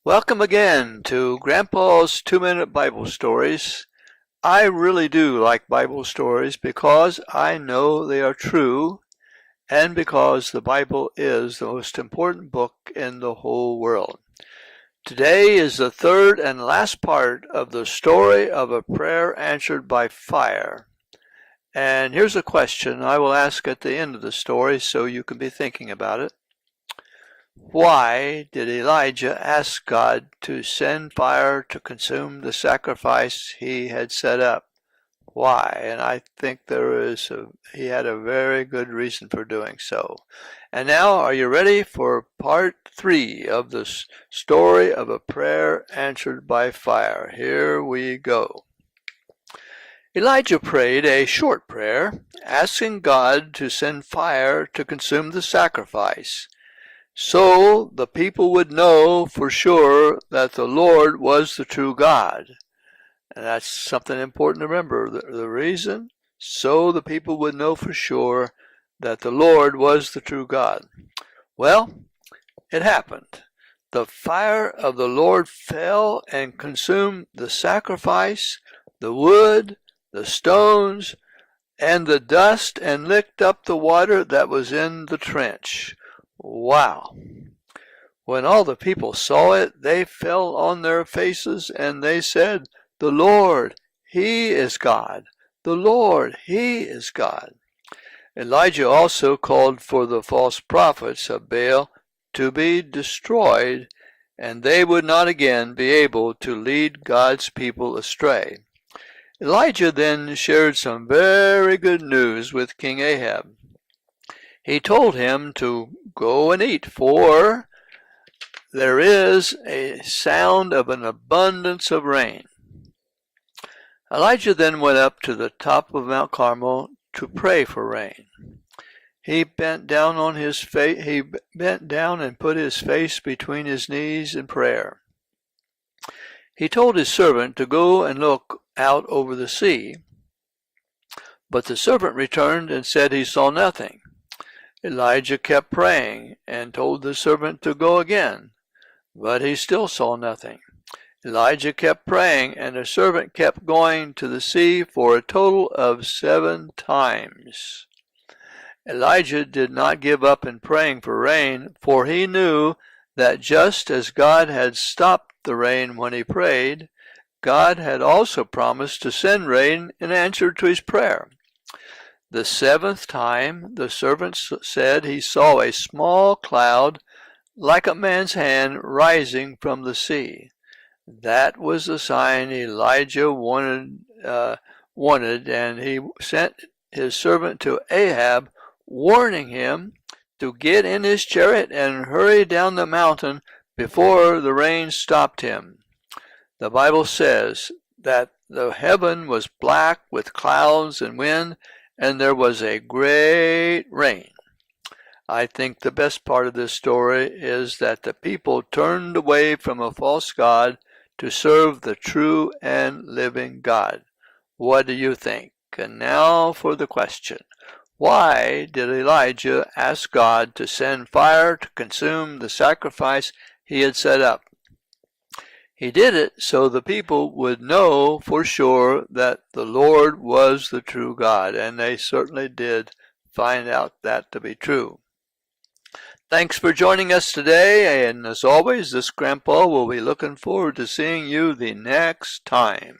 Welcome again to Grandpa's 2-Minute Bible Stories. I really do like Bible stories because I know they are true and because the Bible is the most important book in the whole world. Today is the third and last part of the story of a prayer answered by fire. And here's a question I will ask at the end of the story so you can be thinking about it. Why did Elijah ask God to send fire to consume the sacrifice he had set up? Why? And I think he had a very good reason for doing so. And now, are you ready for part 3 of the story of a prayer answered by fire? Here we go. Elijah prayed a short prayer, asking God to send fire to consume the sacrifice, so the people would know for sure that the Lord was the true God. And that's something important to remember. The reason, so the people would know for sure that the Lord was the true God. Well, it happened. The fire of the Lord fell and consumed the sacrifice, the wood, the stones, and the dust, and licked up the water that was in the trench. Wow. When all the people saw it, they fell on their faces and they said, "The Lord, He is God. The Lord, He is God." Elijah also called for the false prophets of Baal to be destroyed, and they would not again be able to lead God's people astray. Elijah then shared some very good news with King Ahab. He told him to go and eat, for there is a sound of an abundance of rain. Elijah then went up to the top of Mount Carmel to pray for rain. He bent down and put his face between his knees in prayer. He told his servant to go and look out over the sea, but the servant returned and said he saw nothing. Elijah kept praying and told the servant to go again, but he still saw nothing. Elijah kept praying, and the servant kept going to the sea for a total of 7 times. Elijah did not give up in praying for rain, for he knew that just as God had stopped the rain when he prayed, God had also promised to send rain in answer to his prayer. The 7th time, the servant said he saw a small cloud like a man's hand rising from the sea. That was the sign Elijah wanted, and he sent his servant to Ahab, warning him to get in his chariot and hurry down the mountain before the rain stopped him. The Bible says that the heaven was black with clouds and wind, and there was a great rain. I think the best part of this story is that the people turned away from a false god to serve the true and living God. What do you think? And now for the question. Why did Elijah ask God to send fire to consume the sacrifice he had set up? He did it so the people would know for sure that the Lord was the true God, and they certainly did find out that to be true. Thanks for joining us today, and as always, this Grandpa will be looking forward to seeing you the next time.